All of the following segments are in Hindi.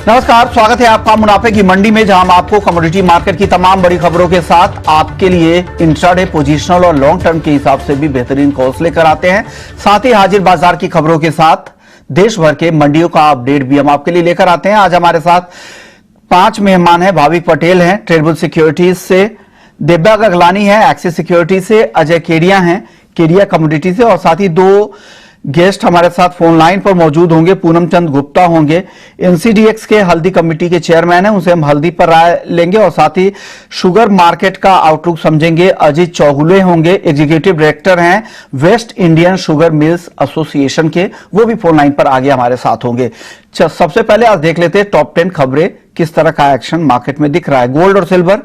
नमस्कार, स्वागत है आपका मुनाफे की मंडी में, जहां हम आपको कमोडिटी मार्केट की तमाम बड़ी खबरों के साथ आपके लिए इंट्राडे, पोजिशनल और लॉन्ग टर्म के हिसाब से भी बेहतरीन कॉल्स लेकर आते हैं। साथ ही हाजिर बाजार की खबरों के साथ देश भर के मंडियों का अपडेट भी हम आपके लिए लेकर आते हैं। आज हमारे साथ 5 मेहमान हैं। भाविक पटेल हैं ट्रेडबुल सिक्योरिटीज से, दिव्या गगलानी है एक्सिस सिक्योरिटी से, अजय केडिया हैं केडिया कमोडिटी से, और साथ ही 2 गेस्ट हमारे साथ फोन लाइन पर मौजूद होंगे। पूनम चंद गुप्ता होंगे, एनसीडीएक्स के हल्दी कमेटी के चेयरमैन हैं, उनसे हम हल्दी पर राय लेंगे, और साथ ही शुगर मार्केट का आउटलुक समझेंगे। अजीत चौगुले होंगे, एग्जीक्यूटिव डायरेक्टर हैं West Indian sugar mills association के, वो भी फोन लाइन पर आगे हमारे साथ होंगे। सबसे पहले आज देख लेते हैं टॉप 10 खबरें, किस तरह का एक्शन मार्केट में दिख रहा है। गोल्ड और सिल्वर,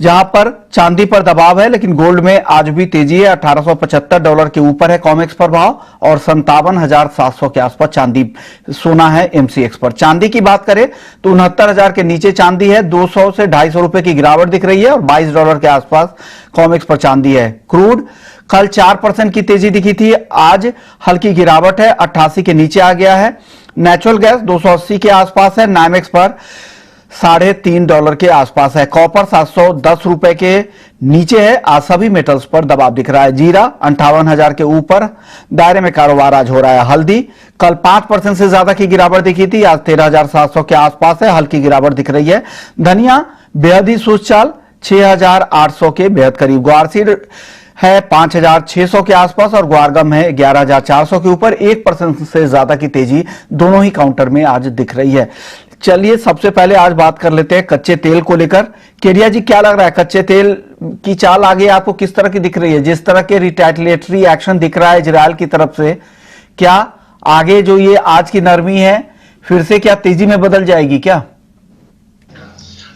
जहां पर चांदी पर दबाव है, लेकिन गोल्ड में आज भी तेजी है। $1875 के ऊपर है कॉमेक्स पर भाव, और 57,700 के आसपास चांदी सोना है एमसीएक्स पर। चांदी की बात करें तो 69,000 के नीचे चांदी है, 200 से $250 की गिरावट दिख रही है, और $22 के आसपास कॉमेक्स पर चांदी है। क्रूड कल 4% की तेजी दिखी थी, आज हल्की गिरावट है, 88 के नीचे आ गया है। नेचुरल गैस 280 के आसपास है, नाइमेक्स पर $3.5 के आसपास है। कॉपर $710 के नीचे है, आज सभी मेटल्स पर दबाव दिख रहा है। जीरा 58,000 के ऊपर दायरे में कारोबार आज हो रहा है। हल्दी कल 5% से ज्यादा की गिरावट दिखी थी, आज 13,700 के आसपास है, हल्की गिरावट दिख रही है। धनिया बेहद ही सुचाल 6,800 के बेहद करीब। ग्वारसीड है 5,600 के आसपास, और ग्वारगम है 11,400 के ऊपर। 1% से ज्यादा की तेजी दोनों ही काउंटर में आज दिख रही है। चलिए सबसे पहले आज बात कर लेते हैं कच्चे तेल को लेकर। केडिया जी, क्या लग रहा है, कच्चे तेल की चाल आगे आपको किस तरह की दिख रही है? जिस तरह के रिटेलिएटरी एक्शन दिख रहा है इजरायल की तरफ से, क्या आगे जो ये आज की नरमी है फिर से क्या तेजी में बदल जाएगी क्या?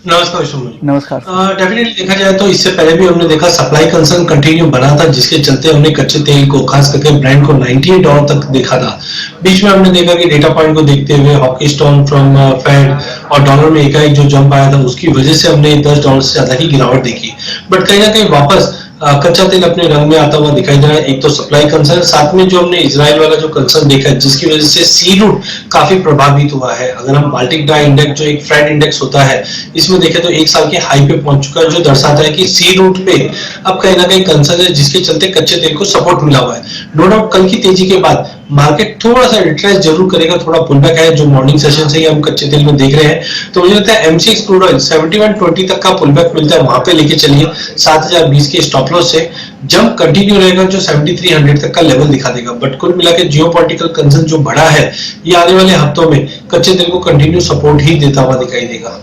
नमस्कार विष्णु। नमस्कार। डेफिनेटली देखा जाए तो इससे पहले भी हमने देखा सप्लाई कंसर्न कंटिन्यू बना था, जिसके चलते हमने कच्चे तेल को खास करके ब्रांड को $98 तक देखा था। बीच में हमने देखा कि डेटा पॉइंट को देखते हुए हॉकीस्टोन फ्रॉम फेड और डॉलर में एकाएक जो जंप आया था, उसकी वजह से हमने $10 से ज्यादा की गिरावट देखी। बट कहीं ना कहीं वापस कच्चा तेल अपने रंग में आता हुआ दिखाई दे रहा है। एक तो सप्लाई कंसर्न, साथ में जो हमने इजराइल वाला जो कंसर्न देखा है, जिसकी वजह से सी रूट काफी प्रभावित हुआ है। अगर हम बाल्टिक ड्राई इंडेक्स जो एक फ्रेड इंडेक्स होता है, इसमें देखें तो 1 साल के हाई पे पहुंच चुका है, जो दर्शाता है कि सी रूट पे अब कहीं ना कहीं कंसर्न है, जिसके चलते कच्चे तेल को सपोर्ट मिला हुआ है। नो डाउट कल की तेजी के बाद मार्केट थोड़ा सा रिट्रेस जरूर करेगा, थोड़ा पुलबैक है जो मॉर्निंग सेशन से ही हम कच्चे तेल में देख रहे हैं। तो मुझे लगता है एमसीएक्स क्रूड ऑयल 7120 तक का पुलबैक मिलता है, वहां पे लेके चलिए। 7020 के स्टॉप लॉस से जंप कंटिन्यू रहेगा, जो 7300 तक का लेवल दिखा देगा। बट कुल मिला के जियोपॉलिटिकल कंसर्न जो बढ़ा है, ये आने वाले हफ्तों में कच्चे तेल को कंटिन्यू सपोर्ट ही देता हुआ दिखाई देगा।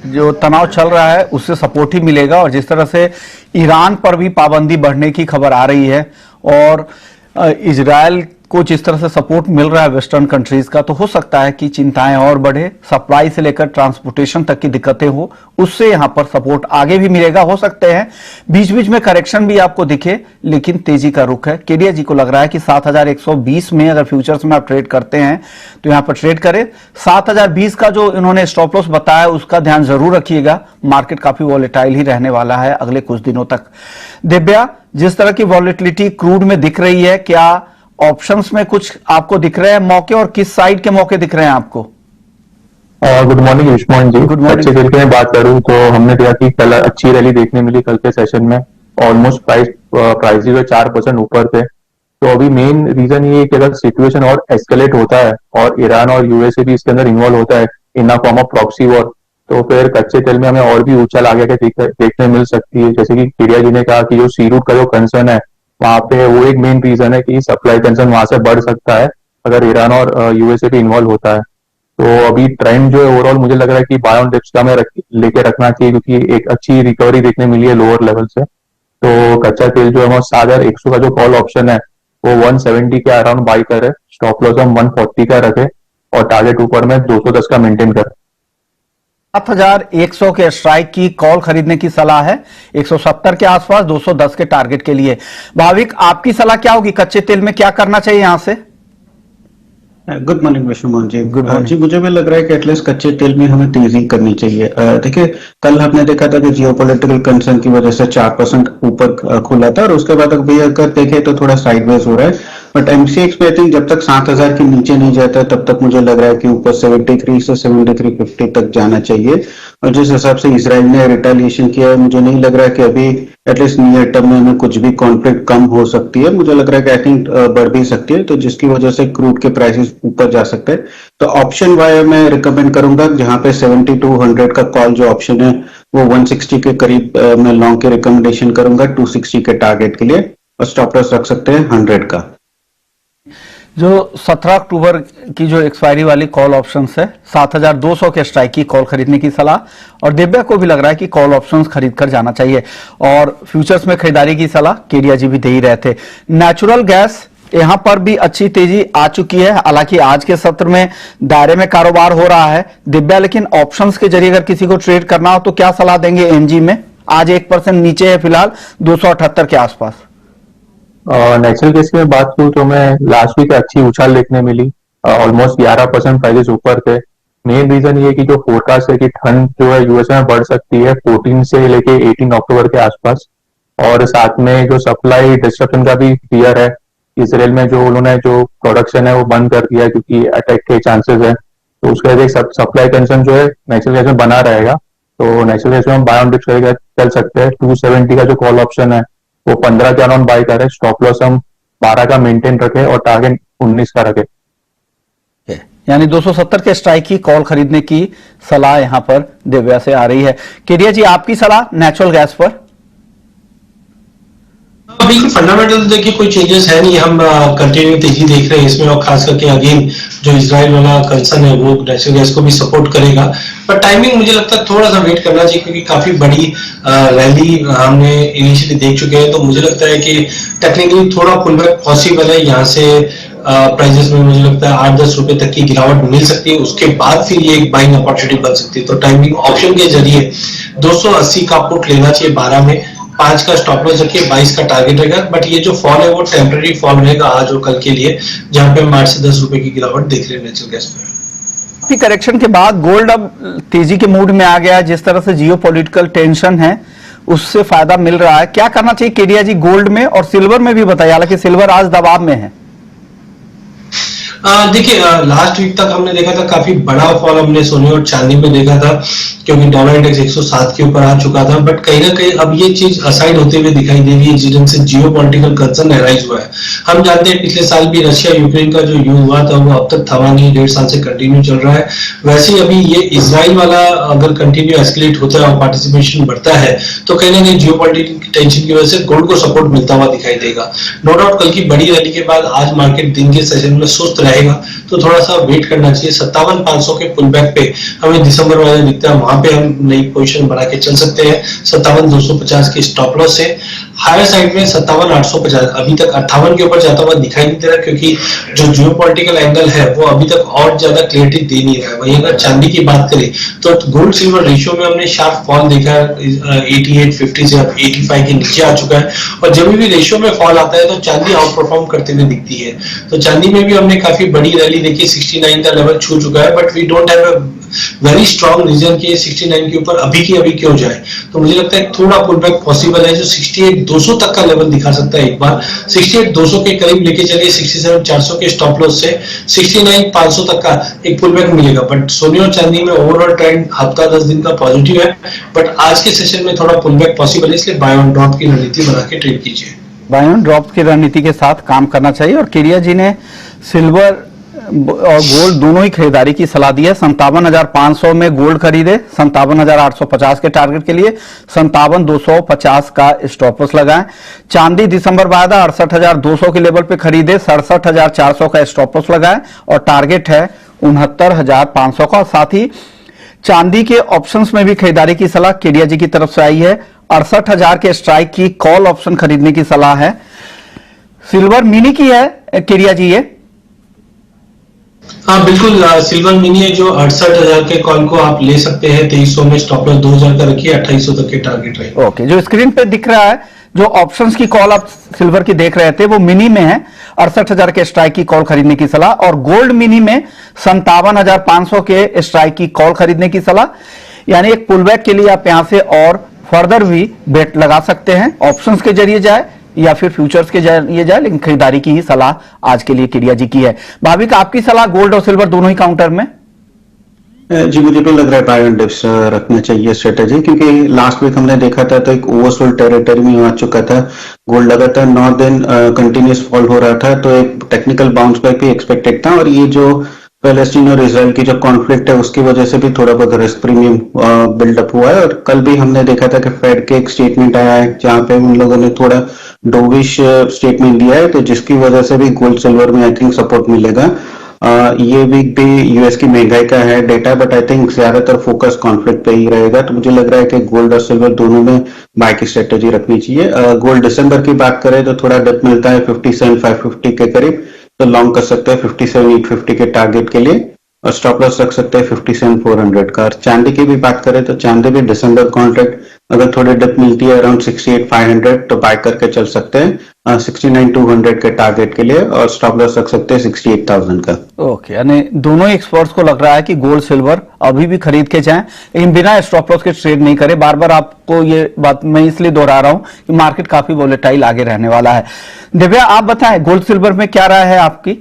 जो तनाव चल रहा है उससे सपोर्ट ही मिलेगा, और जिस तरह से ईरान पर भी पाबंदी बढ़ने की खबर आ रही है, और इजरायल को जिस तरह से सपोर्ट मिल रहा है वेस्टर्न कंट्रीज का, तो हो सकता है कि चिंताएं और बढ़े, सप्लाई से लेकर ट्रांसपोर्टेशन तक की दिक्कतें हो, उससे यहां पर सपोर्ट आगे भी मिलेगा। हो सकते हैं बीच बीच में करेक्शन भी आपको दिखे, लेकिन तेजी का रुख है। केडिया जी को लग रहा है कि 7,120 में अगर फ्यूचर्स में आप ट्रेड करते हैं तो यहां पर ट्रेड करें। 7,020 का जो इन्होंने स्टॉप लॉस बताया उसका ध्यान जरूर रखिएगा। मार्केट काफी वॉलेटाइल ही रहने वाला है अगले कुछ दिनों तक। दिव्या, जिस तरह की वॉलेटिलिटी क्रूड में दिख रही है, क्या ऑप्शंस में कुछ आपको दिख रहे हैं मौके, और किस साइड के मौके दिख रहे हैं आपको? Good morning Yushman ji. Good morning. कच्चे तेल की मैं बात करूं तो हमने देखा कि कल अच्छी रैली देखने मिली। कल के सेशन में ऑलमोस्ट प्राइस जो 4% ऊपर थे। तो अभी मेन रीजन ये है कि अगर सिचुएशन और एस्केलेट होता है और ईरान और यूएसए भी इसके अंदर इन्वॉल्व होता है in a form of proxy war, तो फिर कच्चे तेल में हमें और भी उछाल आगे के देखने मिल सकती है। जैसे कि केडिया जी ने कहा कि जो सी रूट का जो कंसर्न है वहां पे, वो एक मेन रीजन है कि सप्लाई कंसर्न वहां से बढ़ सकता है अगर ईरान और यूएसए भी इन्वॉल्व होता है। तो अभी ट्रेंड जो है ओवरऑल मुझे लग रहा है कि बाय ऑन डिप्स का हमें लेके रखना चाहिए, क्योंकि एक अच्छी रिकवरी देखने मिली है लोअर लेवल से। तो कच्चा तेल जो है 7,100 का जो कॉल ऑप्शन है वो 170 के अराउंड बाई करे, स्टॉप लॉस हम 140 का रखे, और टारगेट ऊपर में 210 का मेंटेन करे। 7,100 के स्ट्राइक की कॉल खरीदने की सलाह है, 170 के आसपास 210 के टारगेट के लिए। भाविक, आपकी सलाह क्या होगी? कच्चे तेल में क्या करना चाहिए यहां से? गुड मॉर्निंग विष्णुमान जी। गुड मॉर्निंग जी, मुझे भी लग रहा है कि एटलीस्ट कच्चे तेल में हमें तेजी करनी चाहिए। देखिए, कल हमने देखा था कि जियोपॉलिटिकल कंसर्न की वजह से 4% ऊपर खुला था, और उसके बाद अभी अगर देखें तो थोड़ा साइडवेज हो रहा है। बट एमसीएक्स में आई थिंक जब तक 7,000 के नीचे नहीं जाता है तब तक मुझे लग रहा है कि ऊपर 73 से 73.50 तक जाना चाहिए। और जिस हिसाब से इसराइल ने रिटेलिएशन किया है, मुझे नहीं लग रहा है कि अभी एटलीस्ट नियर टर्म में हमें कुछ भी कॉन्फ्लिक्ट कम हो सकती है। मुझे लग रहा है कि आई थिंक बढ़ भी सकती है, तो जिसकी वजह से क्रूड के प्राइसेस ऊपर जा सकते हैं। तो ऑप्शन वाई मैं रिकमेंड करूंगा, जहां पे 7200 का कॉल जो ऑप्शन है वो 160 के करीब मैं लॉन्ग के रिकमेंडेशन करूंगा 260 के टारगेट के लिए, और स्टॉप लॉस रख सकते हैं 100 का। जो 17 अक्टूबर की जो एक्सपायरी वाली कॉल ऑप्शंस है, 7,200 के स्ट्राइक की कॉल खरीदने की सलाह, और दिव्या को भी लग रहा है कि कॉल ऑप्शंस खरीद कर जाना चाहिए। और फ्यूचर्स में खरीदारी की सलाह केडिया जी भी दे ही रहे थे। नेचुरल गैस यहां पर भी अच्छी तेजी आ चुकी है, हालांकि आज के सत्र में दायरे में कारोबार हो रहा है दिव्या, लेकिन ऑप्शंस के जरिए अगर किसी को ट्रेड करना हो तो क्या सलाह देंगे एनजी में? आज 1% नीचे है फिलहाल 278 के आसपास। नेचुरल गैस की बात करूँ तो मैं लास्ट वीक अच्छी उछाल देखने मिली, ऑलमोस्ट 11% प्राइसेस ऊपर थे। मेन रीजन ये कि जो फोरकास्ट है कि ठंड जो है यूएस में बढ़ सकती है 14 से लेके 18 अक्टूबर के आसपास, और साथ में जो सप्लाई डिस्ट्रप्शन का भी फियर है। इसराइल में जो उन्होंने जो प्रोडक्शन है वो बंद कर दिया है क्योंकि अटैक के चांसेस है, तो उसका एक सप्लाई कंसर्न जो है नेचुरल गैस में बना रहेगा। तो नेचुरल गैस में हम बाय ऑन डिप्स करके चल सकते हैं। 270 का जो कॉल ऑप्शन है वो 15 के अराउंड बाय करे, स्टॉप लॉस हम 12 का मेंटेन रखे और टारगेट 19 का रखे। यानी 270 के स्ट्राइक की कॉल खरीदने की सलाह यहां पर दिव्या से आ रही है। केडिया जी, आपकी सलाह नेचुरल गैस पर? बिल्कुल फंडामेंटल देखिए कोई चेंजेस है नहीं, हम कंटिन्यू तेजी देख रहे हैं इसमें, और खास करके अगेन जो इजराइल वाला कंसर्न है वो नेचुरल गैस को भी सपोर्ट करेगा। पर टाइमिंग मुझे लगता है थोड़ा सा वेट करना चाहिए, क्योंकि काफी बड़ी रैली हमने इनिशियली देख चुके हैं। तो मुझे लगता है कि टेक्निकली थोड़ा पुलबैक पॉसिबल है यहाँ से। प्राइजेस में मुझे लगता है 8-10 रुपए तक की गिरावट मिल सकती है, उसके बाद फिर ये एक बाइंग अपॉर्चुनिटी बन सकती है। तो टाइमिंग ऑप्शन के जरिए 280 का पुट लेना चाहिए 12 में, 5 का स्टॉप लॉस रखिए, 22 का टारगेट रहेगा। बट ये जो फॉल है वो टेम्पररी फॉल रहेगा आज और कल के लिए, जहां पे हम 8 से 10 रुपए की गिरावट देख रहे हैं नेचुरल गैस में। करेक्शन के बाद गोल्ड अब तेजी के मूड में आ गया है। जिस तरह से जियोपॉलिटिकल टेंशन है उससे फायदा मिल रहा है। क्या करना चाहिए केडिया जी गोल्ड में? और सिल्वर में भी बताइए, हालांकि सिल्वर आज दबाव में है। देखिए लास्ट वीक तक हमने देखा था काफी बड़ा फॉल हमने सोने और चांदी में देखा था, क्योंकि डॉलर इंडेक्स 107 के ऊपर आ चुका था। बट कहीं ना कहीं अब ये चीज असाइड होते हुए दिखाई दे रही है, जिनसे जियो पॉलिटिकल कंसर्न एराइज हुआ है। हम जानते हैं पिछले साल भी रशिया यूक्रेन का जो युद्ध हुआ था वो अब तक थमा नहीं, 1.5 साल से कंटिन्यू चल रहा है। वैसे ही अभी ये इजराइल वाला अगर कंटिन्यू एस्केलेट होता है और पार्टिसिपेशन बढ़ता है तो कहीं ना कहीं जियो पॉलिटिकल टेंशन की वजह से गोल्ड को सपोर्ट मिलता हुआ दिखाई देगा। नो डाउट कल की बड़ी रैली के बाद आज मार्केट दिन के सेशन में सुस्त रहेगा, तो थोड़ा सा वेट करना चाहिए। 57,500 के पुल बैक पे हमें दिसंबर वाला दिखता है, वहां पे हम नई पोजीशन बना के चल सकते हैं 57,250 के स्टॉप लॉस से। हायर साइड में 57,850 अभी तक 58 के ऊपर जाता हुआ दिखाई नहीं दे रहा, क्योंकि जो जियोपॉलिटिकल एंगल है वो अभी तक और ज्यादा क्लियरिटी दे नहीं रहा है। वहीं अगर चांदी की बात करें तो गोल्ड सिल्वर रेशियो में हमने शार्प फॉल देखा है, 88-50 से अब 85 के नीचे आ चुका है। और जब भी रेशियो में फॉल आता है तो चांदी आउट परफॉर्म करते हुए दिखती है। तो चांदी में भी हमने काफी बड़ी रैली देखी, 69 का लेवल छू चुका है, but we don't have a very strong reason कि 69 के ऊपर अभी की अभी क्यों जाए। तो मुझे लगता है थोड़ा पुल बैक पॉसिबल है, जो 68,200 तक का लेवल दिखा सकता है एक बार। 68,200 के करीब लेके चलिए, 67,400 के स्टॉप लॉस से 69,500 तक का एक पुल बैक मिलेगा। बट सोने और चांदी में ओवरऑल ट्रेंड हफ्ता 10 दिन का पॉजिटिव है, बट आज के सेशन में थोड़ा पुल बैक पॉसिबल है, इसलिए बाय ऑन ड्रॉप की रणनीति बना के ट्रेड कीजिए। बाय ऑन ड्रॉप की रणनीति के साथ काम करना चाहिए। और केडिया जी ने सिल्वर और गोल्ड दोनों ही खरीदारी की सलाह दी है। 57,500 में गोल्ड खरीदे, 57,850 के टारगेट के लिए 57,250 का स्टॉप लॉस लगाएं। चांदी दिसंबर वायदा 68,200 के लेवल पे खरीदे, 67,400 का स्टॉप लॉस लगाएं और टारगेट है 69,500 का। साथ ही चांदी के ऑप्शंस में भी खरीदारी की सलाह केडिया जी की तरफ से आई है। 68,000 के स्ट्राइक की कॉल ऑप्शन खरीदने की सलाह है। सिल्वर मिनी की है केडिया जी ये? हाँ बिल्कुल, सिल्वर मिनी है जो 68,000 के कॉल को आप ले सकते हैं। 2300 में स्टॉप लॉस 2,000 का रखिए, 2800 तक के टारगेट रहे। ओके, जो स्क्रीन पे दिख रहा है जो ऑप्शंस की कॉल आप सिल्वर की देख रहे थे वो मिनी में है। 68,000 के स्ट्राइक की कॉल खरीदने की सलाह, और गोल्ड मिनी में 57,500 के स्ट्राइक की कॉल खरीदने की सलाह। यानी एक पुलबैक के लिए आप यहां से और फर्दर भी बेट लगा सकते हैं। ऑप्शंस के जरिए जाए या फिर फ्यूचर्स के लिए जाए, लेकिन खरीदारी की ही सलाह आज के लिए केडिया जी की है। भाविक, आपकी सलाह गोल्ड और सिल्वर दोनों ही काउंटर में? जी, मुझे भी लग रहा है बाय ऑन डिप्स रखना चाहिए स्ट्रेटेजी, क्योंकि लास्ट वीक हमने देखा था तो एक ओवरसोल्ड टेरिटरी में आ चुका था। गोल्ड लगातार 9 दिन कंटिन्यूस फॉल हो रहा था, तो एक टेक्निकल बाउंस बैक भी एक्सपेक्टेड था। और ये जो पैलेस्टीन और इसराइल की जो कॉन्फ्लिक्ट है उसकी वजह से भी थोड़ा बहुत रिस्क प्रीमियम बिल्डअप हुआ है। और कल भी हमने देखा था कि फेड के एक स्टेटमेंट आया है जहां पे उन लोगों ने थोड़ा डोविश स्टेटमेंट दिया है, तो जिसकी वजह से भी गोल्ड सिल्वर में आई थिंक सपोर्ट मिलेगा। ये वीक भी यूएस की महंगाई का है डेटा, बट आई थिंक ज्यादातर फोकस कॉन्फ्लिक्ट पे ही रहेगा। तो मुझे लग रहा है कि गोल्ड और सिल्वर दोनों में बाय की स्ट्रेटेजी रखनी चाहिए। गोल्ड दिसंबर की बात करें तो थोड़ा डिप मिलता है 57,550 के करीब, तो लॉन्ग कर सकते हैं 57,850 के टारगेट के लिए, और स्टॉप लॉस रख सकते हैं 57,400 का। और चांदी की भी बात करें तो चांदी भी दिसंबर कॉन्ट्रैक्ट अगर थोड़ी डिप मिलती है अराउंड 68,500 तो बाय करके चल सकते हैं 69,200 के टारगेट के लिए, और स्टॉप लॉस रख सकते हैं 68,000 का। ओके, यानी दोनों एक्सपर्ट्स को लग रहा है कि गोल्ड सिल्वर अभी भी खरीद के जाएं, लेकिन बिना स्टॉप लॉस के ट्रेड नहीं करें। बार बार आपको ये बात मैं इसलिए दोहरा रहा हूं कि मार्केट काफी वोलेटाइल आगे रहने वाला है। दिव्या, आप बताएं गोल्ड सिल्वर में क्या राय है आपकी?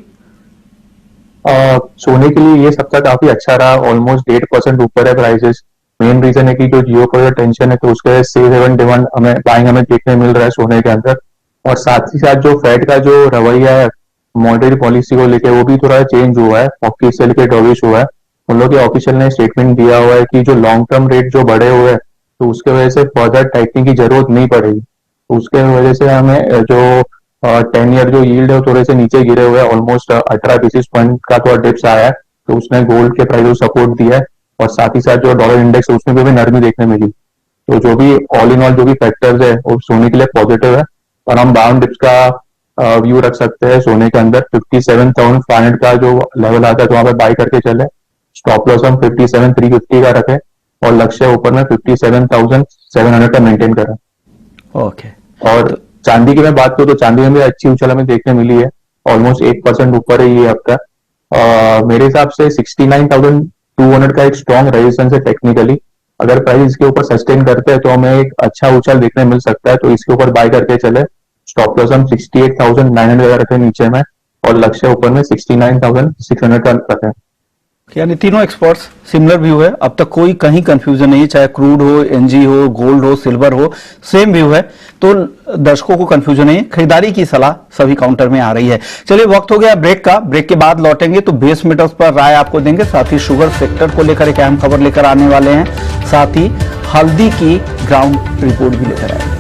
सोने के लिए ये सप्ताह काफी अच्छा रहा, ऑलमोस्ट 8% ऊपर है प्राइसेस। मेन रीजन है कि जो जियो का टेंशन है तो उसके वजह से सेफ हेवन डिमांड हमें देखने मिल रहा है सोने के अंदर। और साथ ही साथ जो फेड का जो रवैया है मॉनेटरी पॉलिसी को लेकर वो भी थोड़ा चेंज हुआ है, हॉकी से लेकर डॉविश हुआ है। उन लोग के ऑफिशियल ने स्टेटमेंट दिया हुआ है कि जो लॉन्ग टर्म रेट जो बढ़े हुए हैं तो उसके वजह से फर्दर टाइटनिंग की जरूरत नहीं पड़ेगी। तो उसके वजह से हमें जो 10 ईयर जो यील्ड है वो थोड़े से नीचे गिरे हुए हैं, ऑलमोस्ट 18 बेसिस पॉइंट का थोड़ा डिप्स आया है, तो उसने गोल्ड के प्राइस को सपोर्ट दिया है। और साथ ही साथ जो डॉलर इंडेक्स है उसमें भी नरमी देखने मिली। तो जो भी ऑल इन ऑल जो भी फैक्टर्स है वो सोने के लिए पॉजिटिव है, और हम बाउंड डिप्स का व्यू रख सकते हैं सोने के अंदर। 57,500 का जो लेवल आता है तो वहां पे बाय करके चले। स्टॉप लॉस हम 57,350 का रखें, और लक्ष्य ऊपर में 57,700 का मेंटेन करें। ओके, और चांदी की मैं बात करूं तो चांदी में भी अच्छी उछाल हमें देखने मिली है, ऑलमोस्ट 1% ऊपर है ये हफ्ता। मेरे हिसाब से 69,200 का एक स्ट्रॉन्ग रेजिस्टेंस है टेक्निकली। अगर प्राइस इसके ऊपर सस्टेन करते हैं तो हमें एक अच्छा उछाल देखने मिल सकता है, तो इसके ऊपर बाय करके चले। स्टॉप लॉस हम 68,900 का रखें नीचे में, और लक्ष्य ऊपर में 69,600 का रखें। यानी तीनों एक्सपर्ट्स सिमिलर व्यू है, अब तक कोई कहीं कंफ्यूजन नहीं है, चाहे क्रूड हो, एनजी हो, गोल्ड हो, सिल्वर हो, सेम व्यू है, तो दर्शकों को कंफ्यूजन नहीं है। खरीदारी की सलाह सभी काउंटर में आ रही है। चलिए, वक्त हो गया ब्रेक का। ब्रेक के बाद लौटेंगे तो बेस मेटल्स पर राय आपको देंगे, साथ ही शुगर सेक्टर को लेकर एक अहम खबर लेकर आने वाले हैं, साथ ही हल्दी की ग्राउंड रिपोर्ट भी लेकर आएंगे।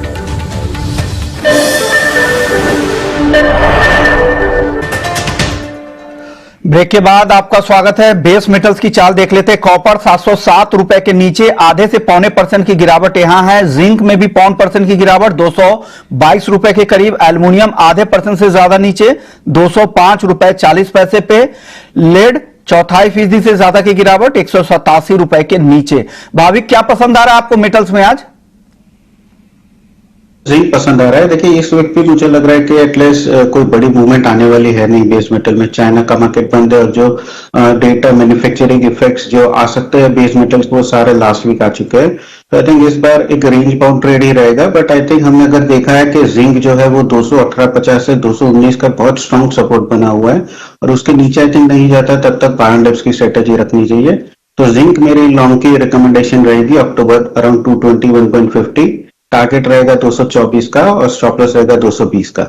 ब्रेक के बाद आपका स्वागत है। बेस मेटल्स की चाल देख लेते हैं। कॉपर 707 रुपए के नीचे आधे से पौने % की गिरावट यहां है। जिंक में भी 0.5% की गिरावट 222 रुपए के करीब। एल्युमिनियम आधे % से ज्यादा नीचे 205 रुपए 40 पैसे पे। लेड 0.25% से ज्यादा की गिरावट 187 रुपए के नीचे। भाविक, क्या पसंद आ रहा है आपको मेटल्स में आज? जिंक पसंद आ रहा है। देखिए, इस वक्त भी मुझे लग रहा है कि एटलीस्ट कोई बड़ी मूवमेंट आने वाली है नहीं बेस मेटल में। चाइना का मार्केट बंद है, और जो डेटा मैन्युफैक्चरिंग इफेक्ट्स जो आ सकते हैं बेस मेटल्स वो सारे लास्ट वीक आ चुके हैं। तो आई थिंक इस बार एक रेंज बाउंड ट्रेड ही रहेगा। बट आई थिंक हमने अगर देखा है कि जिंक जो है वो 218.50 से 219 का बहुत स्ट्रॉन्ग सपोर्ट बना हुआ है, और उसके नीचे आई थिंक नहीं जाता तब तक बाय ऑन डिप्स की स्ट्रेटेजी रखनी चाहिए। तो जिंक मेरी लॉन्ग की रिकमेंडेशन रहेगी अक्टूबर अराउंड 221.50। टारगेट रहेगा 224 का, और स्टॉप लॉस रहेगा 220 का।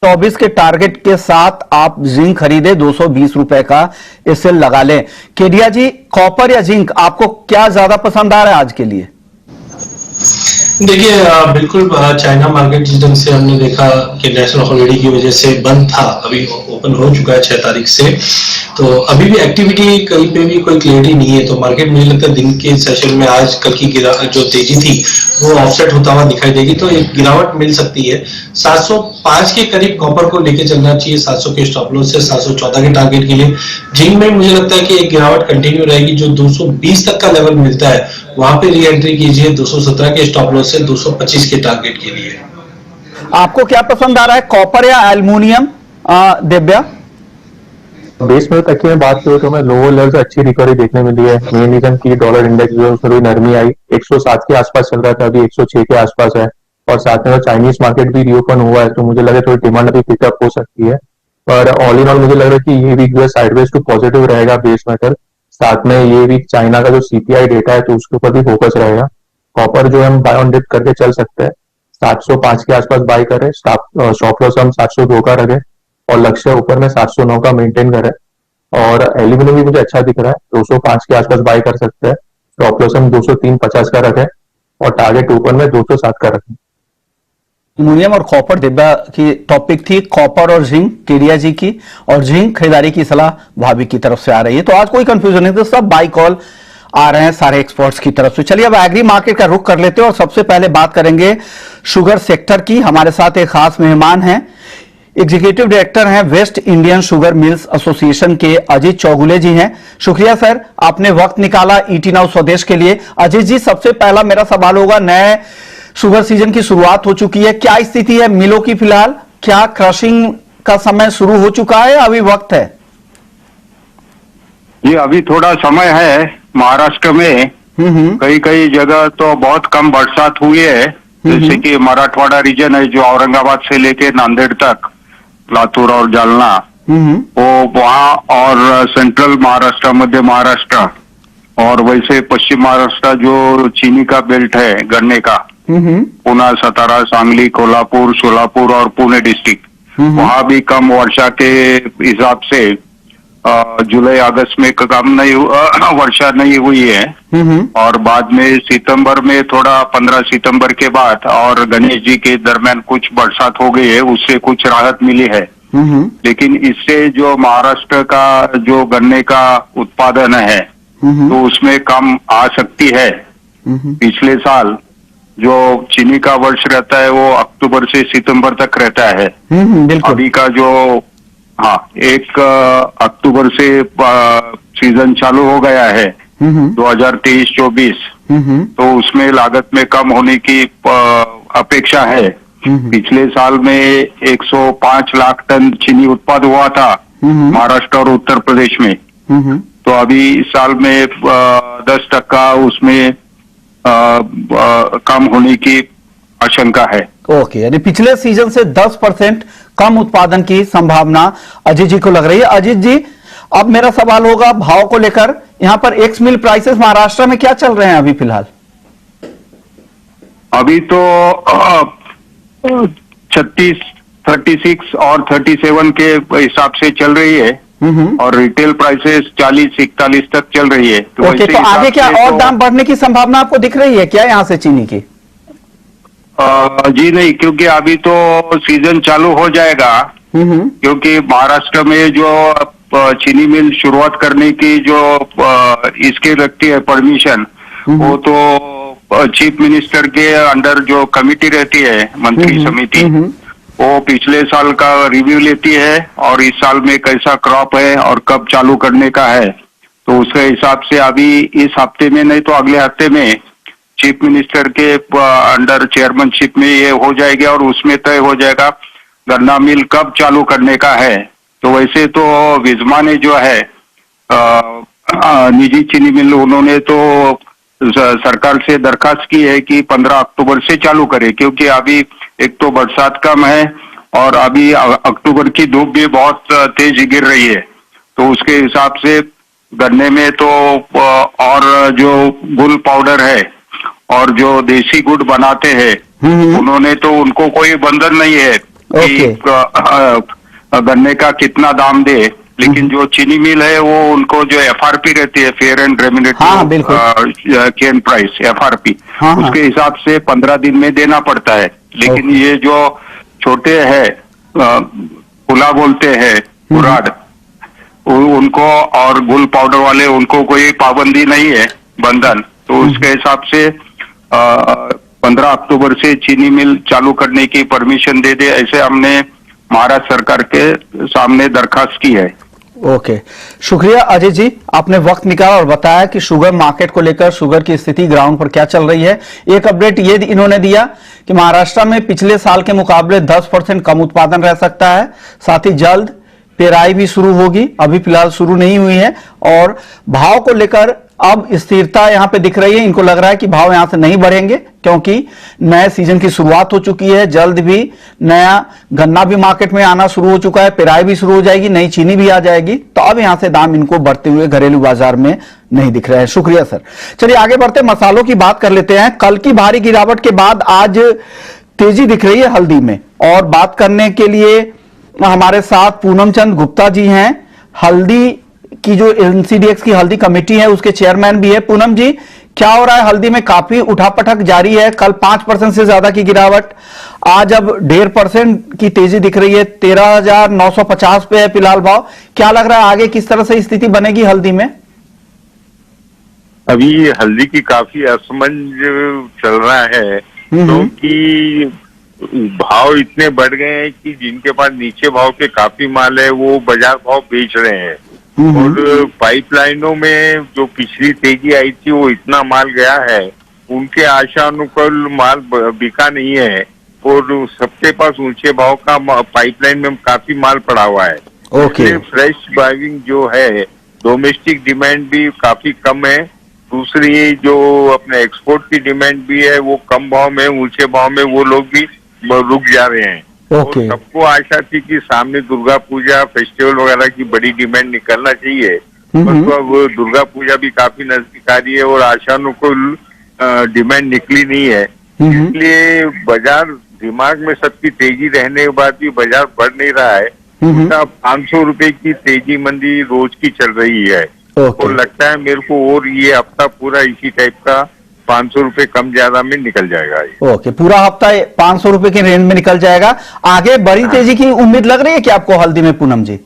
24 के टारगेट के साथ आप जिंक खरीदे 220 रुपए का इसे लगा लें। केडिया जी, कॉपर या जिंक आपको क्या ज्यादा पसंद आ रहा है आज के लिए? देखिए, बिल्कुल चाइना मार्केट जिस ढंग से हमने देखा कि नेशनल हॉलिडे की वजह से बंद था, अभी ओपन हो चुका है 6 तारीख से, तो अभी भी एक्टिविटी कहीं पे भी कोई क्लियरिटी नहीं है। तो मार्केट मुझे लगता है दिन के सेशन में आज कल की जो तेजी थी वो ऑफसेट होता हुआ दिखाई देगी, तो एक गिरावट मिल सकती है। 705 के करीब कॉपर को लेके चलना चाहिए, 700 के स्टॉप लॉस से 714 के टारगेट के लिए। जिंक में मुझे लगता है कि एक गिरावट कंटिन्यू रहेगी, जो 220 तक का लेवल मिलता है वहां पे री एंट्री कीजिए 217 के स्टॉप लॉस से 225 के टारगेट के लिए। आपको क्या पसंद आ रहा है, कॉपर या एल्युमिनियम? दिव्या, बेस में तक की मैं बात करूँ तो मैं लोअर लेवल से अच्छी रिकवरी देखने मिली है। मेन रीजन की डॉलर इंडेक्स जो है उसमें भी नरमी आई, 107 के आसपास चल रहा था, अभी 106 के आसपास है। और साथ में चाइनीज मार्केट भी रीओपन हुआ है, तो मुझे लगे थोड़ी डिमांड अभी पिकअप हो सकती है। पर ऑल इन ऑल मुझे लग रहा है कि ये वीक जो है साइडवेज टू पॉजिटिव रहेगा बेस मेटल। साथ में ये वीक चाइना का जो सीपीआई डेटा है तो उसके ऊपर भी फोकस रहेगा। कॉपर जो है हम बाय ऑन डिप करके चल सकते हैं, 705 के आसपास बाय करें, स्टॉप लॉस हम 702 का रखें और लक्ष्य ऊपर में 709 का मेंटेन करें। और एल्यूमिनियम भी मुझे अच्छा दिख रहा है, 205 के आसपास बाय कर सकते हैं, स्टॉप लॉस हम 203.50 का रखें और टारगेट ऊपर में 207 का रखें। एल्यूमिनियम और कॉपर दिव्या की टॉपिक थी, कॉपर और जिंक केडिया जी की, और जिंक खरीदारी की सलाह भाभी की तरफ से आ रही है। तो आज कोई कंफ्यूजन नहीं, तो सब बाई कॉल आ रहे हैं सारे एक्सपर्ट्स की तरफ से। चलिए अब एग्री मार्केट का रुख कर लेते हैं और सबसे पहले बात करेंगे शुगर सेक्टर की। हमारे साथ एक खास मेहमान हैं, एग्जीक्यूटिव डायरेक्टर हैं West Indian sugar mills association के अजीत चौगुले जी हैं। शुक्रिया सर, आपने वक्त निकाला ईटी नाउ स्वदेश के लिए। अजीत जी, सबसे पहला मेरा सवाल होगा, नए शुगर सीजन की शुरुआत हो चुकी है, क्या स्थिति है मिलों की फिलहाल? क्या क्रशिंग का समय शुरू हो चुका है, अभी वक्त है? जी अभी थोड़ा समय है। महाराष्ट्र में कई कई जगह तो बहुत कम बरसात हुई है, जैसे कि मराठवाड़ा रीजन है जो औरंगाबाद से लेके नांदेड़ तक, लातूर और जालना, वो वहाँ, और सेंट्रल महाराष्ट्र, मध्य महाराष्ट्र, और वैसे पश्चिम महाराष्ट्र जो चीनी का बेल्ट है गन्ने का, पुणे, सतारा, सांगली, कोल्हापुर, सोलापुर और पुणे डिस्ट्रिक्ट, वहाँ भी कम वर्षा के हिसाब से जुलाई अगस्त में कम नहीं वर्षा नहीं हुई है। और बाद में सितंबर में थोड़ा 15 सितंबर के बाद और गणेश जी के दरमियान कुछ बरसात हो गई है, उससे कुछ राहत मिली है। लेकिन इससे जो महाराष्ट्र का जो गन्ने का उत्पादन है तो उसमें कम आ सकती है। पिछले साल जो चीनी का वर्ष रहता है वो अक्टूबर से सितंबर तक रहता है। अभी का जो 1 अक्टूबर से सीजन चालू हो गया है 2023-24, तो उसमें लागत में कम होने की अपेक्षा है। पिछले साल में 105 लाख टन चीनी उत्पाद हुआ था महाराष्ट्र और उत्तर प्रदेश में, तो अभी इस साल में 10% उसमें कम होने की आशंका है। ओके, यानी पिछले सीजन से 10% कम उत्पादन की संभावना अजीत जी को लग रही है। अजीत जी, अब मेरा सवाल होगा भाव को लेकर, यहां पर एक्स मिल प्राइसेस महाराष्ट्र में क्या चल रहे हैं अभी फिलहाल? अभी तो 36, 36 और 37 के हिसाब से चल रही है, और रिटेल प्राइसेस 40-41 तक चल रही है। तो ओके, तो आगे क्या और दाम बढ़ने की संभावना आपको दिख रही है क्या यहां से चीनी की? जी नहीं, क्योंकि अभी तो सीजन चालू हो जाएगा, क्योंकि महाराष्ट्र में जो चीनी मिल शुरुआत करने की जो इसके लगती है परमिशन, वो तो चीफ मिनिस्टर के अंडर जो कमिटी रहती है, मंत्री समिति, वो पिछले साल का रिव्यू लेती है और इस साल में कैसा क्रॉप है और कब चालू करने का है, तो उसके हिसाब से अभी इस हफ्ते में नहीं तो अगले हफ्ते में चीफ मिनिस्टर के अंडर चेयरमैनशिप में ये हो जाएगा और उसमें तय हो जाएगा गन्ना मिल कब चालू करने का है। तो वैसे तो विजमा ने जो है निजी चीनी मिल, उन्होंने तो सरकार से दरखास्त की है कि 15 अक्टूबर से चालू करे, क्योंकि अभी एक तो बरसात कम है और अभी अक्टूबर की धूप भी बहुत तेज गिर रही है, तो उसके हिसाब से गन्ने में तो और जो गुल पाउडर है और जो देसी गुड़ बनाते हैं उन्होंने तो उनको कोई बंधन नहीं है कि गन्ने का कितना दाम दे, लेकिन जो चीनी मिल है वो उनको जो एफआरपी रहती है, fair and remunerative cane price, FRP, उसके हिसाब से 15 दिन में देना पड़ता है। लेकिन ये जो छोटे है पुला बोलते हैं उराड, उनको और गुल पाउडर वाले, उनको कोई पाबंदी नहीं है, बंधन, तो उसके हिसाब से 15 अक्टूबर से चीनी मिल चालू करने की परमिशन दे दे, ऐसे हमने महाराष्ट्र सरकार के सामने दरखास्त की है। ओके, शुक्रिया अजय जी, आपने वक्त निकाला और बताया कि शुगर मार्केट को लेकर शुगर की स्थिति ग्राउंड पर क्या चल रही है। एक अपडेट ये इन्होंने दिया कि महाराष्ट्र में पिछले साल के मुकाबले 10% कम उत्पादन रह सकता है, साथ ही जल्द पेराई भी शुरू होगी, अभी फिलहाल शुरू नहीं हुई है। और भाव को लेकर अब स्थिरता यहां पे दिख रही है। इनको लग रहा है कि भाव यहां से नहीं बढ़ेंगे क्योंकि नए सीजन की शुरुआत हो चुकी है। जल्द भी नया गन्ना भी मार्केट में आना शुरू हो चुका है, पेराई भी शुरू हो जाएगी, नई चीनी भी आ जाएगी। तो अब यहां से दाम इनको बढ़ते हुए घरेलू बाजार में नहीं दिख रहे हैं। शुक्रिया सर। चलिए आगे बढ़ते मसालों की बात कर लेते हैं। कल की भारी गिरावट के बाद आज तेजी दिख रही है हल्दी में, और बात करने के लिए हमारे साथ पूनम चंद गुप्ता जी हैं। हल्दी की जो एनसीडीएक्स की हल्दी कमेटी है उसके चेयरमैन भी है। पूनम जी, क्या हो रहा है हल्दी में? काफी उठापटक जारी है, कल 5% से ज्यादा की गिरावट, आज अब 1.5% की तेजी दिख रही है। 13,950 पे है फिलहाल भाव। क्या लग रहा है आगे किस तरह से स्थिति बनेगी हल्दी में? अभी हल्दी की काफी असमंज चल रहा है क्योंकि भाव इतने बढ़ गए हैं कि जिनके पास नीचे भाव के काफी माल है वो बाजार भाव बेच रहे हैं। और पाइपलाइनों में जो पिछली तेजी आई थी वो इतना माल गया है, उनके आशानुकूल माल बिका नहीं है और सबके पास ऊंचे भाव का पाइपलाइन में काफी माल पड़ा हुआ है। ओके। फ्रेश बाइंग जो है, डोमेस्टिक डिमांड भी काफी कम है। दूसरी जो अपने एक्सपोर्ट की डिमांड भी है वो कम भाव में, ऊंचे भाव में वो लोग भी रुक जा रहे हैं। ओके। और सबको आशा थी कि सामने दुर्गा पूजा फेस्टिवल वगैरह की बड़ी डिमांड निकलना चाहिए, परंतु अब दुर्गा पूजा भी काफी नजदीक आ रही है और आशानुकूल डिमांड निकली नहीं है। इसलिए बाजार दिमाग में सबकी तेजी रहने के बाद भी बाजार बढ़ नहीं रहा है। 500 रुपए की तेजी मंदी रोज की चल रही है। और लगता है मेरे को और ये हफ्ता पूरा इसी टाइप का 500 रुपए कम ज्यादा में निकल जाएगा। ओके, पूरा हफ्ता 500 रुपए के रेंज में निकल जाएगा। आगे बड़ी तेजी की उम्मीद लग रही है क्या आपको हल्दी में पूनम जी?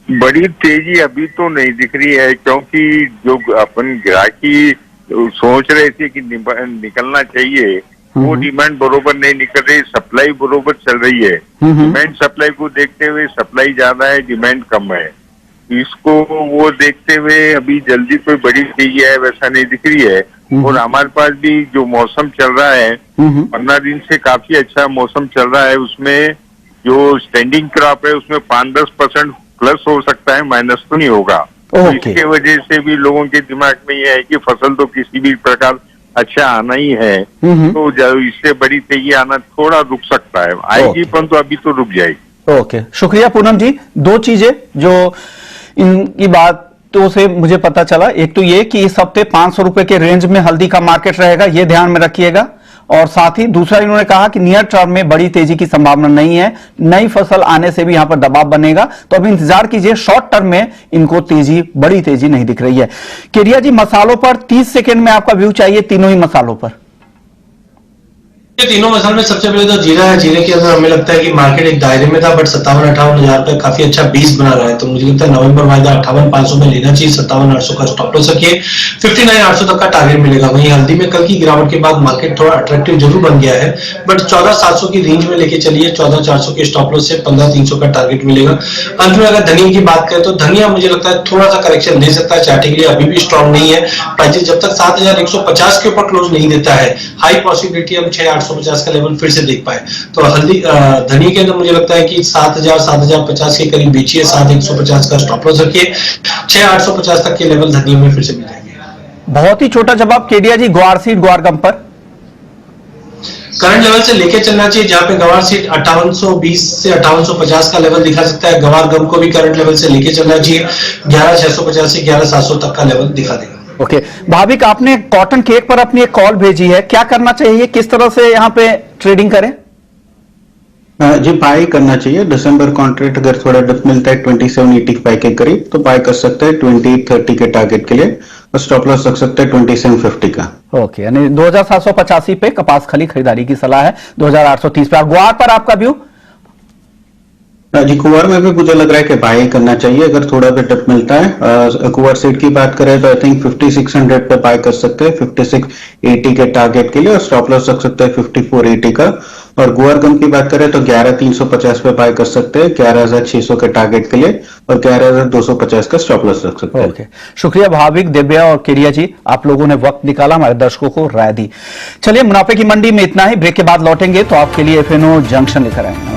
बड़ी तेजी अभी तो नहीं दिख रही है क्योंकि जो अपन ग्राहकी सोच रहे थे कि निकलना चाहिए वो डिमांड बरोबर नहीं निकल रही, सप्लाई बरोबर चल रही है। डिमांड सप्लाई को देखते हुए सप्लाई ज्यादा है, डिमांड कम है। इसको वो देखते हुए अभी जल्दी कोई बड़ी तेजी है वैसा नहीं दिख रही है। और हमारे पास भी जो मौसम चल रहा है 15 दिन से काफी अच्छा मौसम चल रहा है, उसमें जो स्टैंडिंग क्रॉप है उसमें 5-10% प्लस हो सकता है, माइनस तो नहीं होगा। तो इसके वजह से भी लोगों के दिमाग में यह है कि फसल तो किसी भी प्रकार अच्छा आना ही है, तो इससे बड़ी तेजी आना थोड़ा रुक सकता है, आएगी परंतु अभी तो रुक जाएगी। ओके, शुक्रिया पूनम जी। दो चीजें जो इनकी बातों से मुझे पता चला, एक तो ये कि इस हफ्ते 500 रुपए के रेंज में हल्दी का मार्केट रहेगा, ये ध्यान में रखिएगा। और साथ ही दूसरा इन्होंने कहा कि नियर टर्म में बड़ी तेजी की संभावना नहीं है, नई फसल आने से भी यहां पर दबाव बनेगा, तो अभी इंतजार कीजिए। शॉर्ट टर्म में इनको तेजी, बड़ी तेजी नहीं दिख रही है। केडिया जी, मसालों पर 30 सेकेंड में आपका व्यू चाहिए, तीनों ही मसालों पर। ये तीनों मसालों में सबसे पहले तो जीरा है। जीरे के अंदर हमें लगता है कि मार्केट एक दायरे में था, बट 57-58 हजार का काफी अच्छा बेस बना रहा है, तो मुझे लगता है नवंबर वायदा 58,500 में लेना चाहिए। 57,800 का स्टॉप लॉस रखिए, 59,800 तक का टारगेट मिलेगा। वहीं हल्दी में कल की गिरावट के बाद मार्केट थोड़ा अट्रैक्टिव जरूर बन गया है, बट 14,700 की रेंज में लेके चलिए। 14,400 के स्टॉप लॉस से 15,300 का टारगेट मिलेगा। अंत में अगर धनिया की बात करें तो धनिया मुझे लगता है थोड़ा सा करेक्शन दे सकता है, चार्टिंग के लिए अभी भी स्ट्रॉन्ग नहीं है। प्राइसेस जब तक 7,150 के ऊपर क्लोज नहीं देता है, हाई पॉसिबिलिटी हम 6,850 का लेवल फिर से देख पाए। तो हल्दी धनिया के अंदर मुझे लगता है कि 7,000-7,050 के करीब बेचिए, 7,150 का स्टॉप लॉस रखिए, 6,850 तक के लेवल धनिया में फिर से मिल जाएंगे। बहुत ही छोटा जवाब केडिया जी, ग्वार सीड ग्वार गम पर करंट लेवल से लेके चलना चाहिए, जहां पे गवार सीट 5820 से 5850 का लेवल दिखा सकता है। गवार गम को भी करंट लेवल से लेके चलना चाहिए, 11,650 से 11,700 तक का लेवल दिखा देगा। ओके, भाविक आपने कॉटन केक पर अपनी एक कॉल भेजी है, क्या करना चाहिए, किस तरह से यहाँ पे ट्रेडिंग करें? जी, बाय करना चाहिए। दिसंबर कॉन्ट्रैक्ट अगर थोड़ा डिप मिलता है 2785 के करीब तो बाय कर सकते हैं 2830 के टारगेट के लिए, और स्टॉप लॉस रख सकते हैं 2750 का। ओके, यानी 2785 पे कपास खली खरीदारी की सलाह है, 2830 पे। ग्वार पर आपका व्यू? जी, कुंवर में भी मुझे लग रहा है कि बाय करना चाहिए अगर थोड़ा भी डिप मिलता है। कुंवर सीट की बात करें तो आई थिंक 5600 पे बाय कर सकते हैं 5680 के टारगेट के लिए, और स्टॉप लॉस रख सकते हैं 5480 का। और गुआर गम की बात करें तो 11,350 पे बाय कर सकते हैं 11,600 के टारगेट के लिए, और 11,250 का स्टॉप लॉस रख सकते हैं। ओके, शुक्रिया भाविक, दिव्या और केडिया जी, आप लोगों ने वक्त निकाला, हमारे दर्शकों को राय दी। चलिए, मुनाफे की मंडी में इतना ही। ब्रेक के बाद लौटेंगे तो आपके लिए FNO जंक्शन लेकर आएंगे।